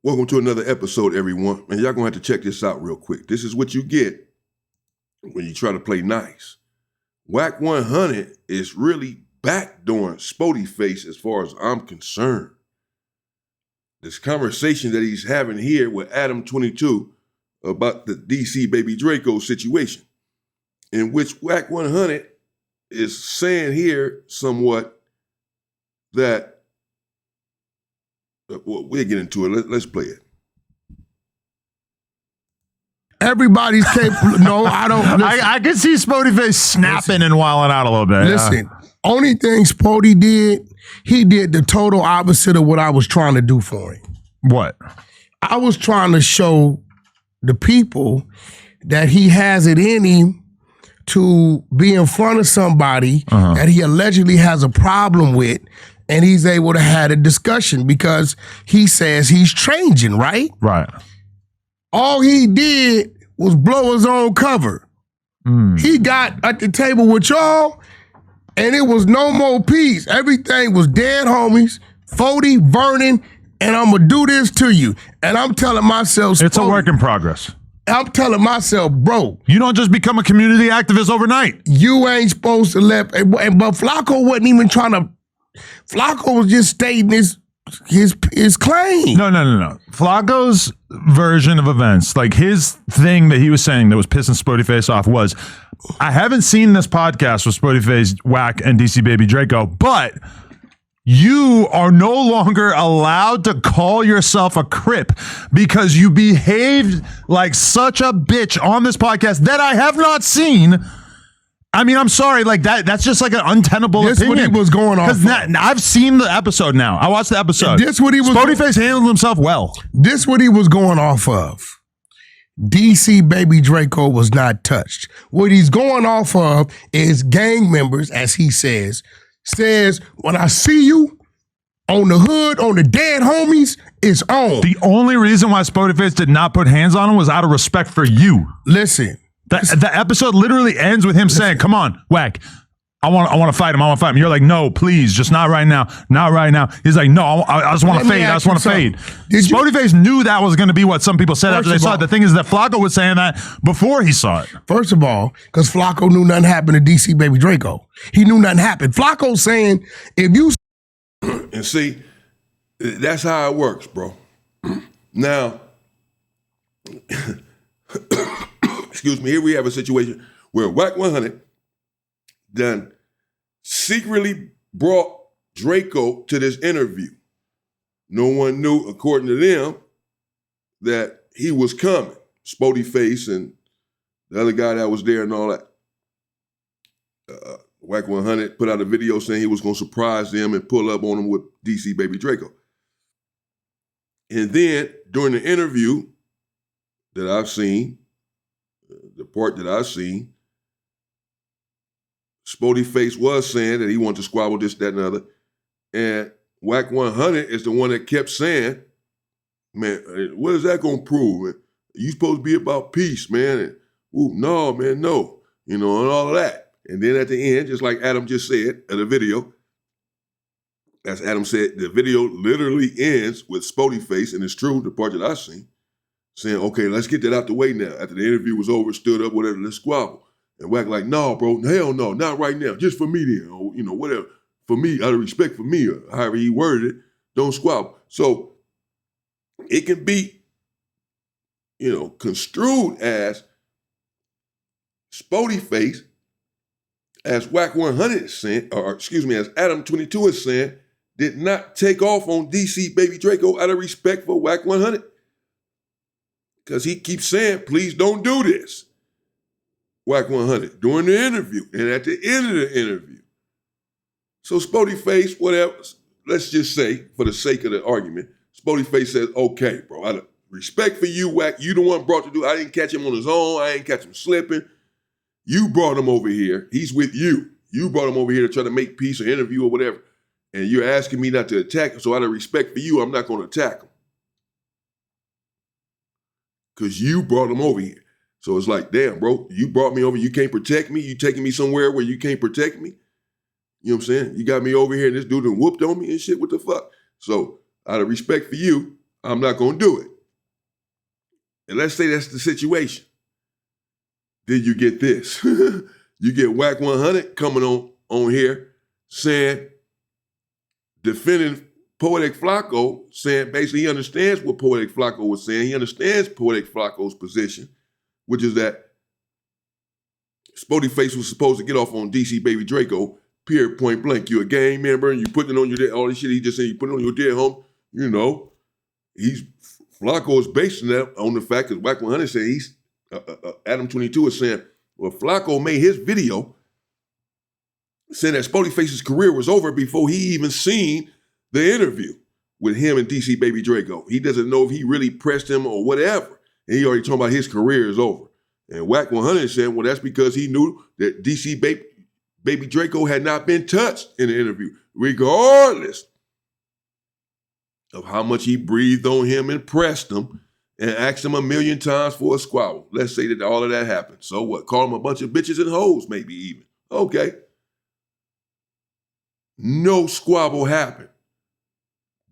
Welcome to another episode, everyone. And y'all gonna have to check this out real quick. This is what you get when you try to play nice. Wack100 is really backdooring Spoety face as far as I'm concerned. This conversation that he's having here with Adam22 about the DC Baby Draco situation, in which Wack100 is saying here somewhat that, well, we'll get into it. Let's play it. Everybody's capable. No, I don't. I can see Spoety face snapping and wilding out a little bit. Listen, only thing Spoety did, he did the total opposite of what I was trying to do for him. What? I was trying to show the people that he has it in him to be in front of somebody that he allegedly has a problem with, and he's able to have a discussion because he says he's changing, right? Right. All he did was blow his own cover. He got at the table with y'all, and it was no more peace. Everything was dead homies, Fody, Vernon, and I'm gonna do this to you. And I'm telling myself, it's a work in progress. I'm telling myself, bro, you don't just become a community activist overnight. You ain't supposed to let, but Flacco wasn't even trying to, Flacco was just stating his claim. No. Flacco's version of events, like his thing that he was saying that was pissing Spoety face off was, I haven't seen this podcast with Spoety face, Wack, and DC Baby Draco, but you are no longer allowed to call yourself a Crip because you behaved like such a bitch on this podcast that I have not seen. I mean, I'm sorry, like that's just like an untenable opinion. This what he was going off of. I've seen the episode now. I watched the episode. This what he was. Spoety face handled himself well. This what he was going off of. DC Baby Draco was not touched. What he's going off of is gang members, as he says, when I see you on the hood, on the dead homies, it's on. The only reason why Spoety face did not put hands on him was out of respect for you. Listen. The episode literally ends with him saying, come on, Wack, I want to fight him. I want to fight him. You're like, no, please, just not right now. Not right now. He's like, no, I just want to fade. I just want to fade. Spoety face knew that was going to be what some people said after they saw it. The thing is that Flacco was saying that before he saw it. First of all, because Flacco knew nothing happened to DC Baby Draco. He knew nothing happened. Flacco's saying, if you... And see, that's how it works, bro. Now... Excuse me, here we have a situation where Wack100 done secretly brought Draco to this interview. No one knew, according to them, that he was coming. Spoety face and the other guy that was there and all that. Wack100 put out a video saying he was going to surprise them and pull up on them with DC Baby Draco. And then, during the interview that I've seen, the part that I've seen, Spoety face was saying that he wanted to squabble this, that, and the other. And Wack100 is the one that kept saying, man, what is that going to prove? Man? You supposed to be about peace, man. And, no, man, no. You know, and all of that. And then at the end, just like Adam just said at the video, as Adam said, the video literally ends with Spoety face, and it's true, the part that I've seen, saying, okay, let's get that out the way now. After the interview was over, stood up, whatever, let's squabble. And Wack like, no, bro, hell no, not right now. Just for me then, or, you know, whatever. For me, out of respect for me, or however he worded it, don't squabble. So it can be, you know, construed as Spoety face, as Wack100 is saying, or excuse me, as Adam22 is saying, did not take off on DC Baby Draco out of respect for Wack100. Because he keeps saying, please don't do this. Wack100 during the interview and at the end of the interview. So Spoety face, whatever, let's just say, for the sake of the argument, Spoety face says, okay, bro, out of respect for you, Wack, you the one brought to do, I didn't catch him on his own, I didn't catch him slipping. You brought him over here, he's with you. You brought him over here to try to make peace or interview or whatever. And you're asking me not to attack him, so out of respect for you, I'm not going to attack him. Because you brought him over here. So it's like, damn, bro, you brought me over. You can't protect me. You taking me somewhere where you can't protect me. You know what I'm saying? You got me over here and this dude done whooped on me and shit. What the fuck? So out of respect for you, I'm not going to do it. And let's say that's the situation. Then you get this. You get Wack100 coming on here saying, defending Poetic Flacco, saying basically he understands what Poetic Flacco was saying. He understands Poetic Flacco's position, which is that Spoety Face was supposed to get off on DC Baby Draco, period, point blank. You're a gang member and you putting it on your dead, all this shit he just said, you put it on your dead home. You know, Flacco is basing that on the fact that Wack100 said he's, Adam 22 is saying, well, Flacco made his video saying that Spoety Face's career was over before he even seen the interview with him and DC Baby Draco. He doesn't know if he really pressed him or whatever. And he already talking about his career is over. And Wack100 said, well, that's because he knew that DC Baby Draco had not been touched in the interview, regardless of how much he breathed on him and pressed him and asked him 1,000,000 times for a squabble. Let's say that all of that happened. So what? Call him a bunch of bitches and hoes, maybe even. Okay. No squabble happened.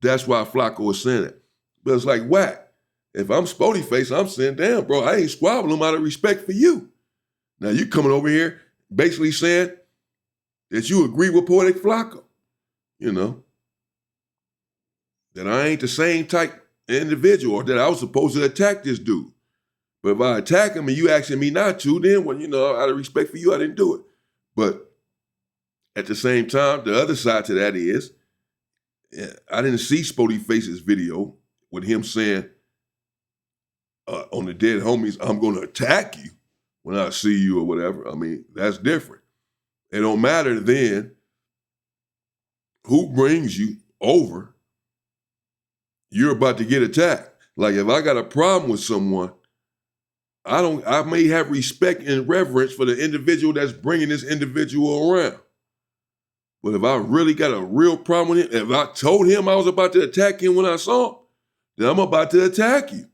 That's why Flacco is saying it. But it's like, Wack, if I'm Spoety Face, I'm saying, damn, bro, I ain't squabbling out of respect for you. Now you coming over here basically saying that you agree with Poetic Flacco, you know, that I ain't the same type individual or that I was supposed to attack this dude. But if I attack him and you asking me not to, then, well, you know, out of respect for you, I didn't do it. But at the same time, the other side to that is, I didn't see Spoety Face's video with him saying on the dead homies, I'm going to attack you when I see you or whatever. I mean, that's different. It don't matter then who brings you over. You're about to get attacked. Like if I got a problem with someone, I may have respect and reverence for the individual that's bringing this individual around. But if I really got a real problem with him, if I told him I was about to attack him when I saw him, then I'm about to attack you.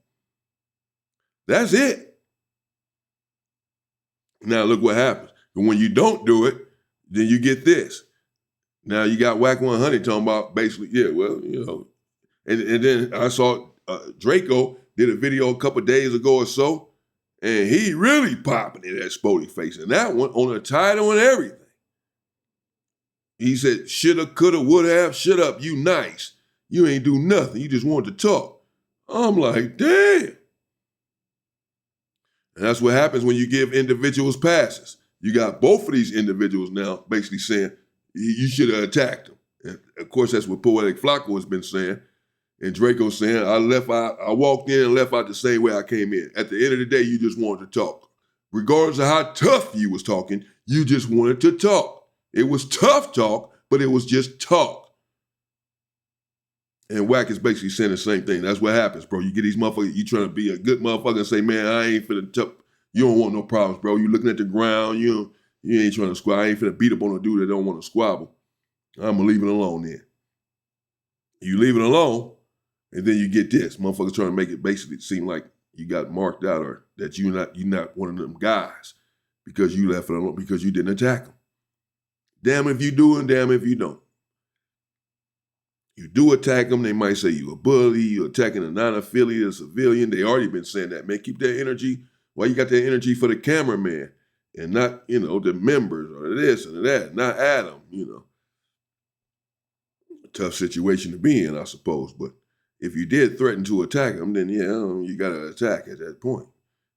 That's it. Now look what happens. And when you don't do it, then you get this. Now you got Wack100 talking about basically, yeah, well, you know. And then I saw Draco did a video a couple days ago or so, and he really popping it at Spoety Face. And that one on the title and everything. He said, shoulda, coulda, woulda have, shut up, you nice. You ain't do nothing. You just wanted to talk. I'm like, damn. And that's what happens when you give individuals passes. You got both of these individuals now basically saying, you should have attacked them. And of course, that's what Poetic Flacco has been saying. And Draco saying, I walked in and left out the same way I came in. At the end of the day, you just wanted to talk. Regardless of how tough you was talking, you just wanted to talk. It was tough talk, but it was just talk. And Wack is basically saying the same thing. That's what happens, bro. You get these motherfuckers, you trying to be a good motherfucker and say, man, I ain't finna you don't want no problems, bro. You looking at the ground, you ain't trying to squabble. I ain't finna beat up on a dude that don't want to squabble. I'm gonna leave it alone then. You leave it alone, and then you get this. Motherfuckers trying to make it basically seem like you got marked out or that you're not one of them guys because you left it alone, because you didn't attack them. Damn if you do and damn if you don't. You do attack them, they might say you a bully, you're attacking a non-affiliate, a civilian. They already been saying that, man. Keep that energy. Why you got that energy for the cameraman and not, the members or this and that, not Adam, A tough situation to be in, I suppose. But if you did threaten to attack them, then you got to attack at that point,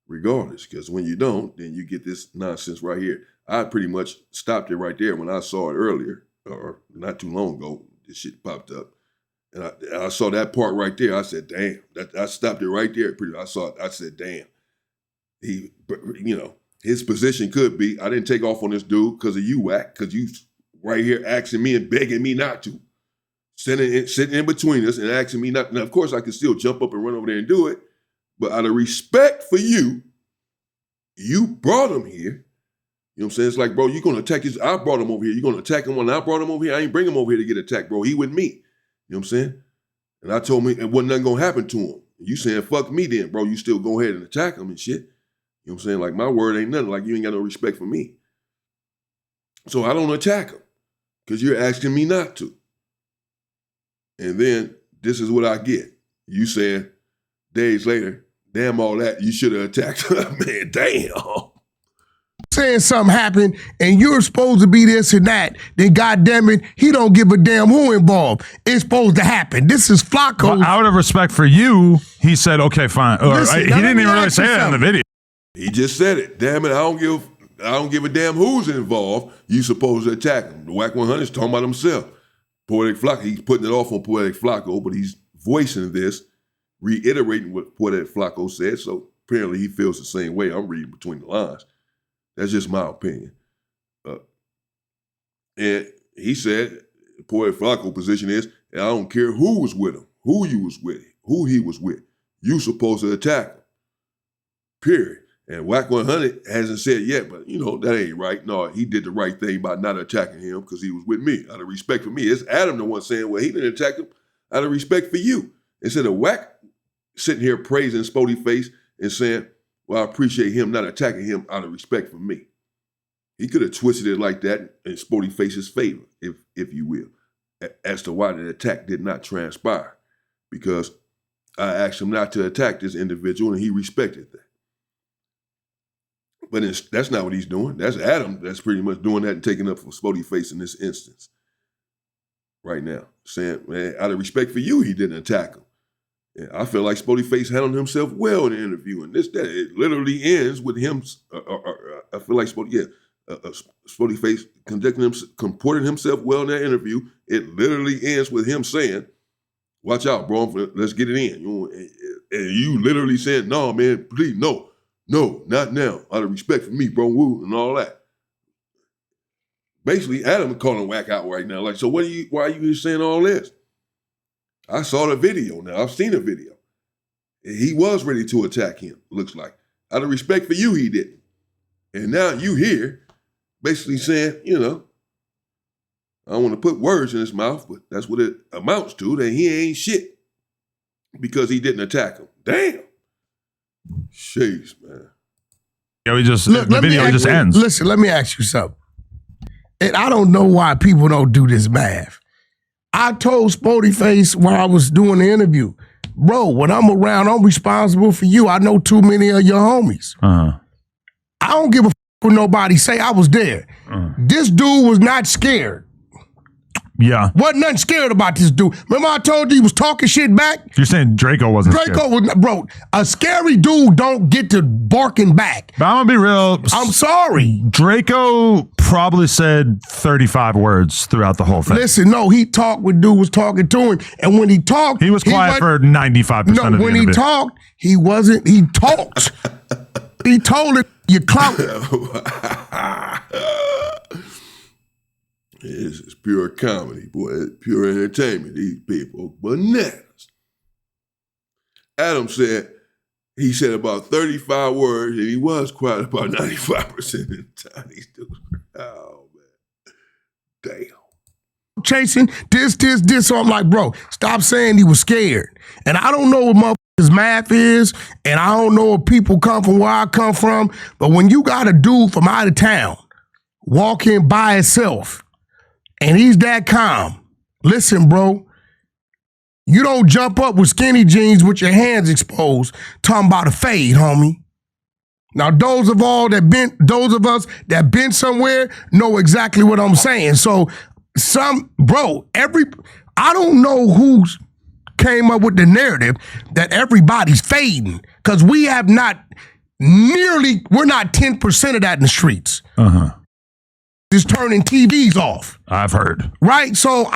regardless. Because when you don't, then you get this nonsense right here. I pretty much stopped it right there when I saw it earlier, or not too long ago. This shit popped up, and I saw that part right there. I said, "Damn!" I stopped it right there. I saw it. I said, "Damn." His position could be, I didn't take off on this dude because of you, Wack, because you right here asking me and begging me not to, sitting in between us and asking me not. Now, of course, I could still jump up and run over there and do it, but out of respect for you, you brought him here. You know what I'm saying? It's like, bro, you're going to attack his, I brought him over here. You're going to attack him when I brought him over here. I ain't bring him over here to get attacked, bro. He with me. You know what I'm saying? And I told me it wasn't nothing going to happen to him. You saying, fuck me then, bro. You still go ahead and attack him and shit. You know what I'm saying? Like, my word ain't nothing. Like, you ain't got no respect for me. So I don't attack him because you're asking me not to. And then this is what I get. You saying days later, damn all that, you should have attacked her. Man, damn. Saying something happened and you're supposed to be this and that, then goddamn it, he don't give a damn who involved. It's supposed to happen. This is Flacco. Well, out of respect for you, he said, okay, fine. Listen, he didn't even really say that in the video. He just said it. Damn it, I don't give a damn who's involved. You supposed to attack him. The Wack100 is talking about himself. Poetic Flacco, he's putting it off on Poetic Flacco, but he's voicing this, reiterating what Poetic Flacco said. So apparently he feels the same way. I'm reading between the lines. That's just my opinion. And he said, Poetic Flacco position is, I don't care who was with him, who you was with, who he was with. You supposed to attack him. Period. And Wack100 hasn't said yet, but that ain't right. No, he did the right thing by not attacking him because he was with me. Out of respect for me. It's Adam the one saying, well, he didn't attack him out of respect for you. Instead of Wack sitting here praising Spoety Face and saying, well, I appreciate him not attacking him out of respect for me. He could have twisted it like that in Spoety Face's favor, if you will, as to why the attack did not transpire. Because I asked him not to attack this individual and he respected that. But that's not what he's doing. That's Adam that's pretty much doing that and taking up for Spoety Face in this instance. Right now. Saying, man, out of respect for you, he didn't attack him. Yeah, I feel like Spoety Face handled himself well in the interview. And it literally ends with him. I feel like Spoety Face comported himself well in that interview. It literally ends with him saying, watch out, bro, let's get it in. And you literally said, no, man, please, no, not now. Out of respect for me, bro, woo, and all that. Basically, Adam calling Wack out right now. Like, so why are you saying all this? I saw the video now. I've seen the video. He was ready to attack him, looks like. Out of respect for you, he didn't. And now you here basically saying, I don't want to put words in his mouth, but that's what it amounts to, that he ain't shit because he didn't attack him. Damn. Jeez, man. Yeah, the video just ends. Listen, let me ask you something. And I don't know why people don't do this math. I told Spoety Face while I was doing the interview, bro, when I'm around, I'm responsible for you. I know too many of your homies. Uh-huh. I don't give a f what nobody say. I was there. This dude was not scared. Yeah. Wasn't nothing scared about this dude. Remember I told you he was talking shit back? You're saying Draco wasn't scared. Was, bro, a scary dude don't get to barking back. But I'm gonna be real. I'm sorry. Draco probably said 35 words throughout the whole thing. Listen, no, he talked when dude was talking to him. And when he talked, he was quiet for 95% of the interview. When he talked, he wasn't, he talked. He told it, you clout. It's pure comedy, boy. It's pure entertainment. These people, bananas. Adam said, he said about 35 words, and he was quiet about 95% of the time. These dudes, oh, man. Damn. Chasing this. So I'm like, bro, stop saying he was scared. And I don't know what motherfuckers math is, and I don't know if people come from where I come from, but when you got a dude from out of town walking by himself, and he's that calm. Listen, bro, you don't jump up with skinny jeans with your hands exposed talking about a fade, homie. Now, those of us that been somewhere know exactly what I'm saying. So, I don't know who came up with the narrative that everybody's fading, because we have not we're not 10% of that in the streets. Uh-huh. Is turning TVs off. I've heard. Right? So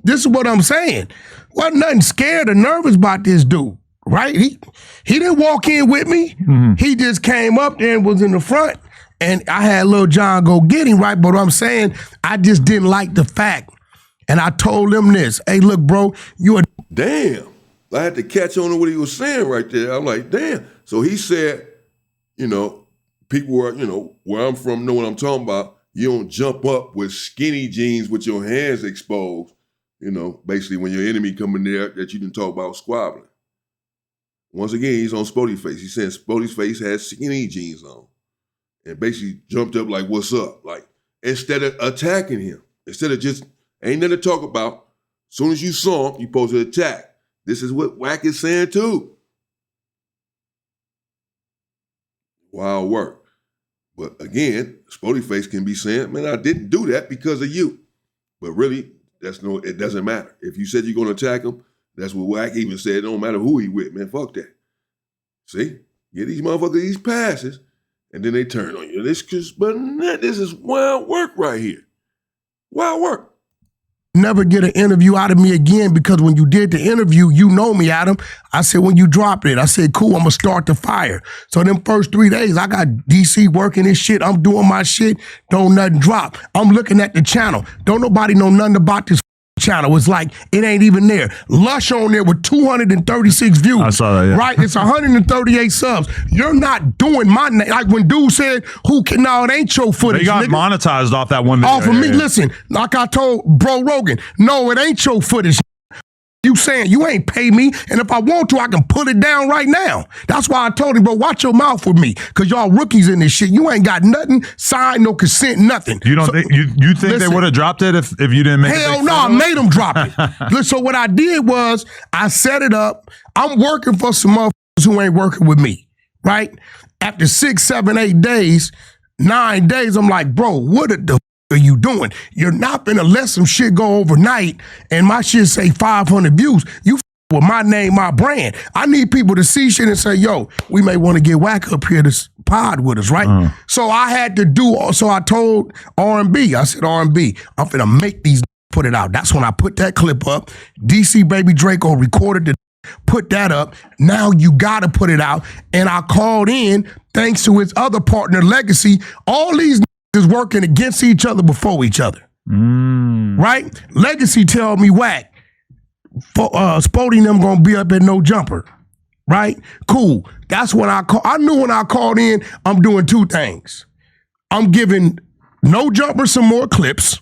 this is what I'm saying. Wasn't nothing scared or nervous about this dude, right? He didn't walk in with me. Mm-hmm. He just came up there and was in the front, and I had Lil John go get him, right? But what I'm saying, I just didn't like the fact. And I told him this, hey, look, bro, you a... Damn. I had to catch on to what he was saying right there. I'm like, damn. So he said, people are, where I'm from know what I'm talking about. You don't jump up with skinny jeans with your hands exposed, basically when your enemy come in there that you didn't talk about squabbling. Once again, he's on Spoety Face. He's saying Spoety Face has skinny jeans on and basically jumped up like, what's up? Like, instead of attacking him, instead of just, ain't nothing to talk about. As soon as you saw him, you supposed to attack. This is what Wack is saying too. Wild work. But again, Spoety Face can be saying, man, I didn't do that because of you. But really, it doesn't matter. If you said you're going to attack him, that's what Wack even said. It don't matter who he with, man. Fuck that. See? Get these motherfuckers these passes, and then they turn on you. This is wild work right here. Wild work. Never get an interview out of me again, because when you did the interview, you know me, Adam. I said, when you drop it, I said, cool, I'm going to start the fire. So them first 3 days, I got DC working this shit. I'm doing my shit. Don't nothing drop. I'm looking at the channel. Don't nobody know nothing about this channel. It's like, it ain't even there. Lush on there with 236 views. I saw that, yeah. Right? It's 138 subs. You're not doing my name. Like when dude said, no, it ain't your footage, They got nigga. monetized off that one video. Off of me, listen, like I told Bro Rogan, no, it ain't your footage. You saying you ain't pay me, and if I want to, I can put it down right now. That's why I told him, bro, watch your mouth with me, because y'all rookies in this shit. You ain't got nothing, signed, no consent, nothing. You don't think you think they would have dropped it if you didn't make it? Hell no, I made them drop it. Look, so what I did was I set it up. I'm working for some motherfuckers who ain't working with me, right? After 6, 7, 8 days, 9 days, I'm like, bro, what the are you doing? You're not gonna let some shit go overnight and my shit say 500 views. You with my name, my brand. I need people to see shit and say, yo, we may want to get Wack up here to pod with us, right? So I had to so I told R&B, I said, R&B, I'm finna make these put it out. That's when I put that clip up. DC Baby Draco recorded the put that up. Now you gotta put it out. And I called in, thanks to his other partner, Legacy. All these is working against each other before each other. Right? Legacy tell me, Wack, Spoety and them gonna be up at No Jumper. Right? Cool. That's when I knew when I called in, I'm doing two things. I'm giving No Jumper some more clips.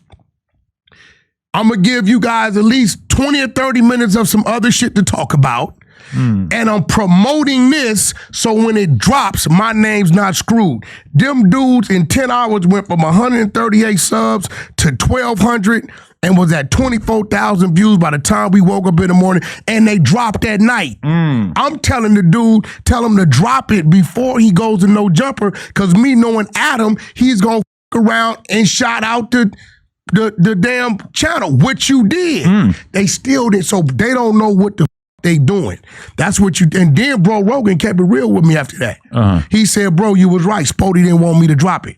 I'm gonna give you guys at least 20 or 30 minutes of some other shit to talk about. And I'm promoting this so when it drops, my name's not screwed. Them dudes in 10 hours went from 138 subs to 1,200 and was at 24,000 views by the time we woke up in the morning, and they dropped at night. I'm telling the dude, tell him to drop it before he goes to No Jumper, because me knowing Adam, he's gonna fuck around and shout out the damn channel, which you did. They still did, so they don't know what the they doing. That's what you, and then Bro Rogan kept it real with me after that. He said, bro, you was right. Spoety didn't want me to drop it.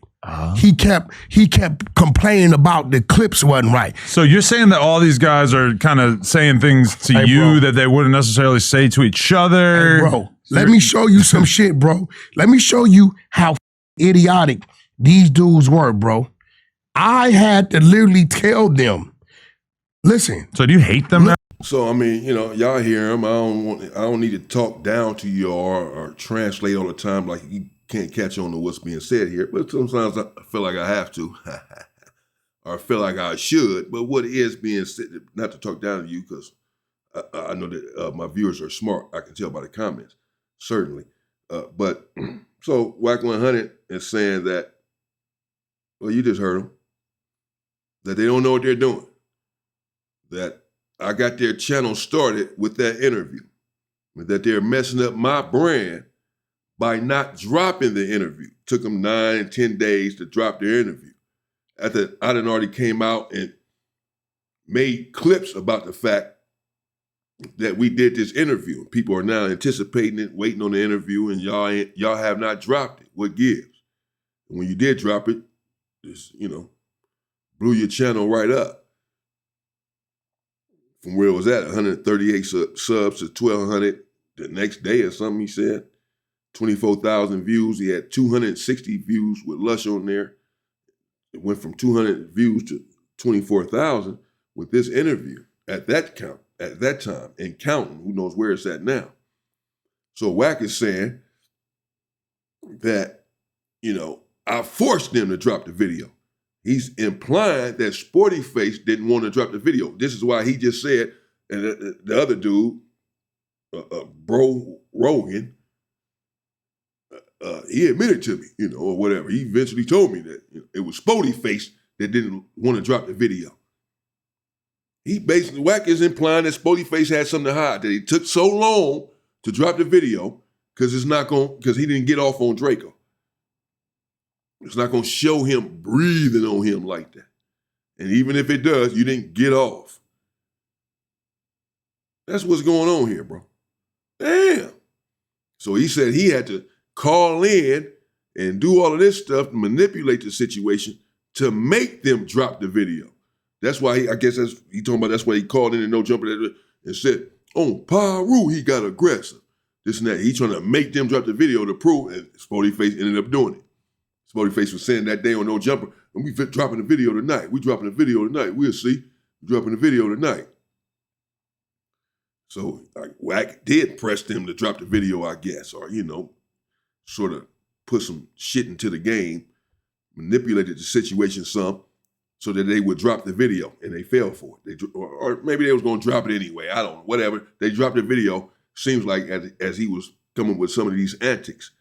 He kept complaining about the clips wasn't right. So you're saying that all these guys are kind of saying things to you bro, that they wouldn't necessarily say to each other? Hey, bro, let me show you some shit, bro. Let me show you how idiotic these dudes were, bro. I had to literally tell them, listen. So do you hate them now? So I mean, y'all hear him. I don't need to talk down to you or translate all the time like you can't catch on to what's being said here. But sometimes I feel like I have to, or I feel like I should. But what is being said, not to talk down to you, because I know that my viewers are smart. I can tell by the comments, certainly. But so Wack100 is saying that, well, you just heard them, that they don't know what they're doing. That I got their channel started with that interview, that they're messing up my brand by not dropping the interview. Took them 9 and 10 days to drop their interview. After I done already came out and made clips about the fact that we did this interview. People are now anticipating it, waiting on the interview, and y'all have not dropped it. What gives? And when you did drop it, just, blew your channel right up. From where it was at, 138 subs to 1,200 the next day or something, he said. 24,000 views. He had 260 views with Lush on there. It went from 200 views to 24,000 with this interview at that time, and counting. Who knows where it's at now. So Wack is saying that, I forced them to drop the video. He's implying that Spoety Face didn't want to drop the video. This is why he just said, and the other dude, Bro Rogan, he admitted to me, or whatever. He eventually told me that it was Spoety Face that didn't want to drop the video. he basically, Wack is implying that Spoety Face had something to hide, that he took so long to drop the video because he didn't get off on Draco. It's not going to show him breathing on him like that. And even if it does, you didn't get off. That's what's going on here, bro. Damn. So he said he had to call in and do all of this stuff to manipulate the situation to make them drop the video. That's why that's why he called in and no jumper and said, on Paru, he got aggressive. This and that. He trying to make them drop the video to prove, and Spoety Face ended up doing it. Spoety Face was saying that day on No Jumper, and we dropping the video tonight. We dropping the video tonight. We'll see. We dropping the video tonight. So Wack did press them to drop the video, I guess, or, sort of put some shit into the game, manipulated the situation some so that they would drop the video, and they fell for it. Or maybe they was going to drop it anyway. I don't know. Whatever. They dropped the video, seems like, as he was coming with some of these antics.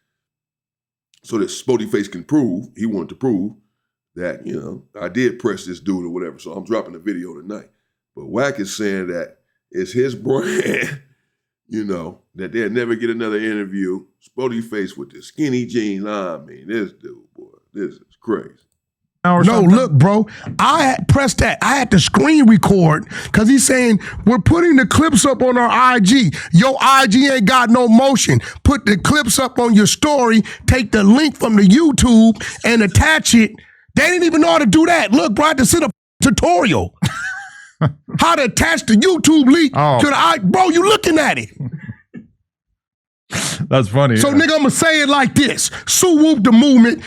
So that Spoety Face can prove, he wanted to prove that, I did press this dude or whatever, so I'm dropping the video tonight. But Wack is saying that it's his brand, that they'll never get another interview. Spoety Face with the skinny jeans. I mean, this dude, boy, this is crazy. No, look, bro, I had pressed that. I had to screen record because he's saying we're putting the clips up on our IG. Your IG ain't got no motion. Put the clips up on your story, take the link from the YouTube and attach it. They didn't even know how to do that. Look, bro, I had to send a tutorial. How to attach the YouTube link to the IG. Bro, you looking at it. That's funny. So, nigga, I'm going to say it like this. Sue-whoop the movement.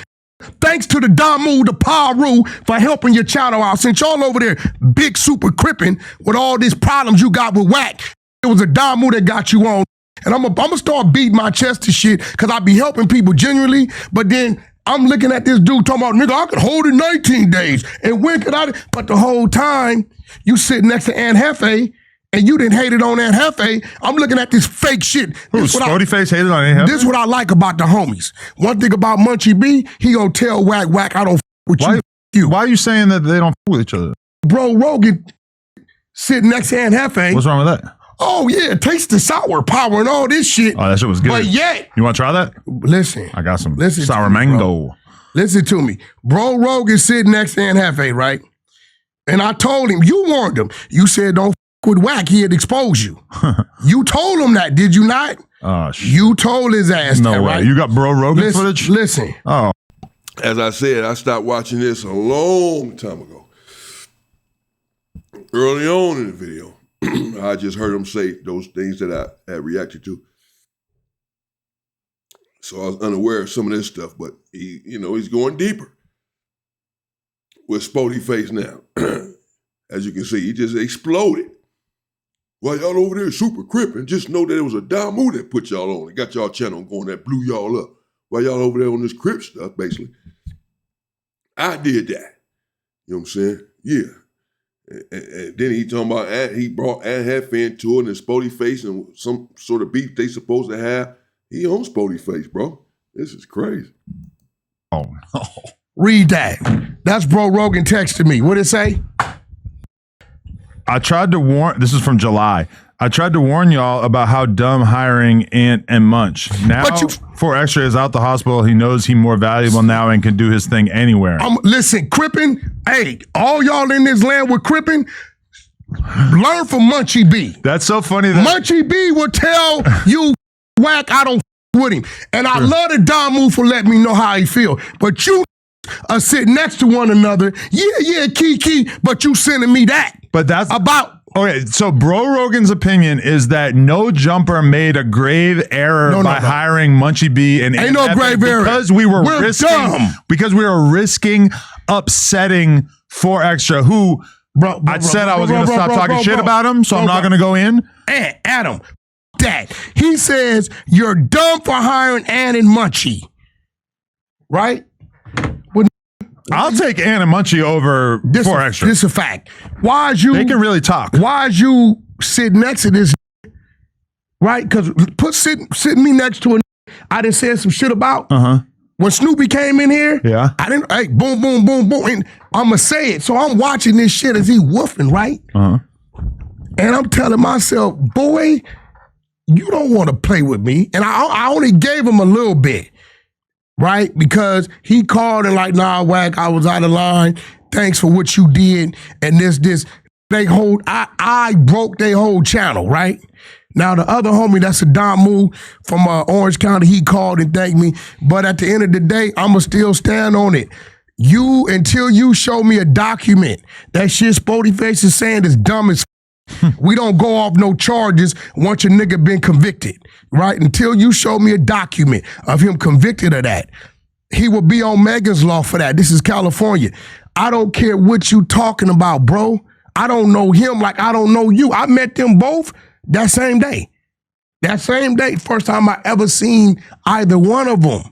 Thanks to the Damu, the Paru, for helping your channel out. Since y'all over there big super crippin' with all these problems you got with Wack, it was a Damu that got you on. And I'm gonna start beating my chest to shit because I be helping people genuinely, but then I'm looking at this dude talking about, nigga, I could hold it 19 days. And when could I? But the whole time, you sit next to Aunt Hefe, and you didn't hate it on Aunt Hefe. I'm looking at this fake shit. Spoety Face hated on Aunt Hefe? This is what I like about the homies. One thing about Munchie B, he gonna tell Wack, I don't f with you. Why are you saying that they don't f with each other? Bro, Rogan sitting next to Aunt Hefe. What's wrong with that? Oh, yeah, taste the sour power and all this shit. Oh, that shit was good. But yet. You want to try that? Listen. I got some listen sour me, mango. Bro. Listen to me. Bro, Rogan sitting next to Aunt Hefe, right? And I told him, you warned him. You said don't f with Wack, he'd expose you. You told him that, did you not? Oh, shit. You told his ass no that, way. right? You got Bro Rogan footage? Listen. Oh. As I said, I stopped watching this a long time ago. Early on in the video, I just heard him say those things that I had reacted to. So I was unaware of some of this stuff, but he's going deeper with Spoety Face now. As you can see, he just exploded. While y'all over there super crippin', just know that it was a Damu that put y'all on. It got y'all channel going, that blew y'all up. While y'all over there on this Crips stuff, basically. I did that. You know what I'm saying? Yeah. And then he talking about, he brought Aunt Hefe into it and Spoety Face and some sort of beef they supposed to have. He owns Spoety Face, bro. This is crazy. Oh, no. Read that. That's Bro Rogan texted me. What'd it say? I tried to warn, this is from July. I tried to warn y'all about how dumb hiring Ant and Munch. Now, 4 Extra is out the hospital. He knows he's more valuable now and can do his thing anywhere. Listen, Crippin', hey, all y'all in this land with Crippin', learn from Munchie B. That's so funny. That Munchie B will tell you, Wack, I don't with him. And I love the Damu for letting me know how he feel. But you are sitting next to one another. Yeah, Kiki, but you sending me that. But that's about. Okay, so Bro Rogan's opinion is that No Jumper made a grave error by hiring Munchie B and ain't no grave error because we were risking upsetting 4 Extra, who I said I was going to stop talking shit about him, so I'm not going to go in. And Adam, that he says you're dumb for hiring Ann and Munchie, right? I'll take Ann and Munchie over 4 Extra. This is a fact. Why is you? They can really talk. Why is you sitting next to this? Right? Because sitting me next to I done said some shit about. When Snoopy came in here, I didn't. Hey, boom, boom, boom, boom, and I'ma say it. So I'm watching this shit as he woofing, right? And I'm telling myself, boy, you don't want to play with me. And I only gave him a little bit, right? Because he called and like, nah, Wack, I was out of line. Thanks for what you did. And this. I broke their whole channel, right? Now, the other homie, that's a Damu from Orange County, he called and thanked me. But at the end of the day, I'ma still stand on it. Until you show me a document, that shit Spoety Face is saying is dumb as we don't go off no charges once your nigga been convicted, right? Until you show me a document of him convicted of that. He will be on Megan's law for that. This is California. I don't care what you talking about, bro. I don't know him like I don't know you. I met them both that same day. That same day, first time I ever seen either one of them.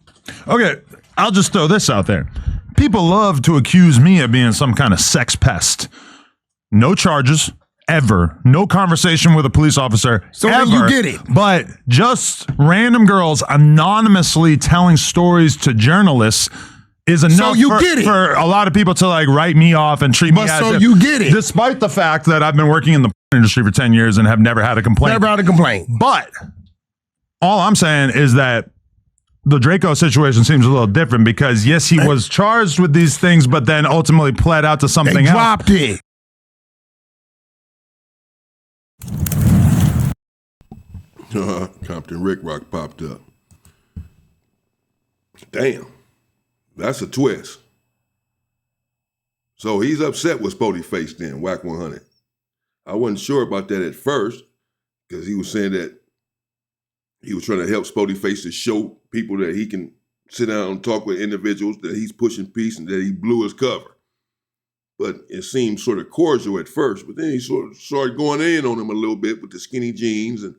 Okay, I'll just throw this out there. People love to accuse me of being some kind of sex pest. No charges, ever. No conversation with a police officer, so ever. Then you get it. But just random girls anonymously telling stories to journalists is enough for a lot of people to like write me off and treat me as so if, you get it. Despite the fact that I've been working in the industry for 10 years and have never had a complaint. Never had a complaint. But all I'm saying is that the Draco situation seems a little different because, yes, he was charged with these things, but then ultimately pled out to something else. Dropped it. Compton Rick Rock popped up. Damn. That's a twist. So he's upset with Spoety Face then, Wack100. I wasn't sure about that at first because he was saying that he was trying to help Spoety Face to show people that he can sit down and talk with individuals, that he's pushing peace and that he blew his cover. But it seemed sort of cordial at first, but then he sort of started going in on him a little bit with the skinny jeans and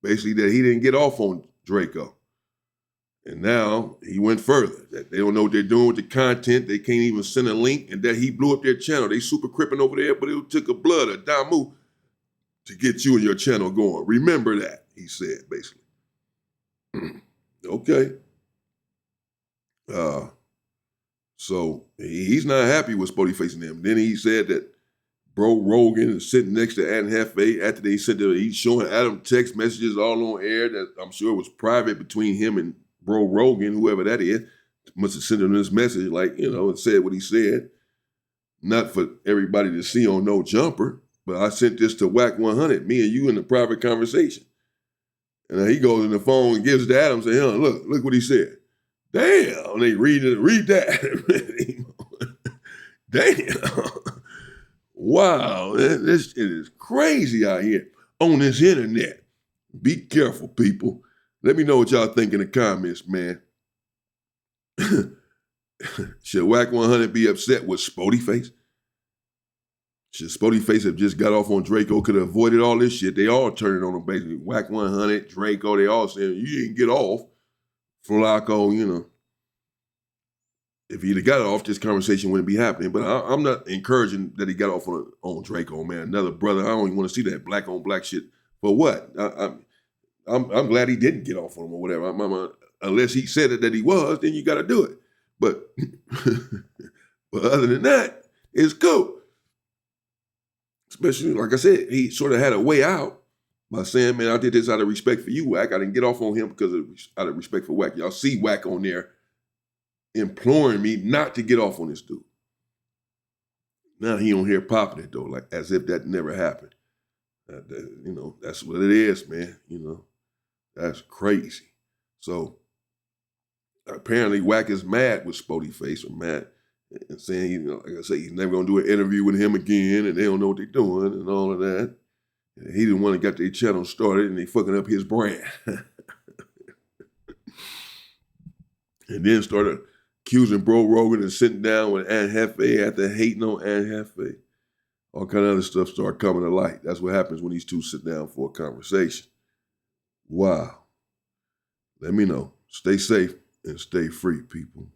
basically that he didn't get off on Draco. And now he went further, that they don't know what they're doing with the content. They can't even send a link, and that he blew up their channel. They super cripping over there, but it took a blood, a Damu, to get you and your channel going. Remember that, he said, basically. Okay. So he's not happy with Spoety Face and them. Then he said that Bro Rogan is sitting next to Adam Hefe after they said that he's showing Adam text messages all on air that I'm sure was private between him and Bro Rogan, whoever that is, must have sent him this message, like, and said what he said. Not for everybody to see on No Jumper, but I sent this to Wack100, me and you in a private conversation. And then he goes in the phone and gives it to Adam, saying, look what he said. Damn, they read that. Damn. Wow, this shit is crazy out here on this internet. Be careful, people. Let me know what y'all think in the comments, man. Should Wack100 be upset with Spoety Face? Should Spoety Face have just got off on Draco, could have avoided all this shit? They all turning on him, basically. Wack100, Draco, they all saying, you didn't get off. Flacco, If he'd have got off, this conversation wouldn't be happening. But I'm not encouraging that he got off on Draco, man. Another brother, I don't even want to see that black on black shit. For what? I'm glad he didn't get off on him or whatever. Unless he said it that he was, then you got to do it. But other than that, it's cool. Especially, like I said, he sort of had a way out by saying, man, I did this out of respect for you, Wack. I didn't get off on him because out of respect for Wack. Y'all see Wack on there imploring me not to get off on this dude. Now he on here popping it, though, like as if that never happened. That's what it is, man. That's crazy. So apparently Wack is mad with Spoety Face, or mad and saying, like I say, he's never gonna do an interview with him again, and they don't know what they're doing and all of that. And he didn't want to get their channel started, and they fucking up his brand. And then started accusing Bro Rogan and sitting down with Aunt Hefe after hating on Aunt Hefe. All kind of other stuff started coming to light. That's what happens when these two sit down for a conversation. Wow. Let me know. Stay safe and stay free, people.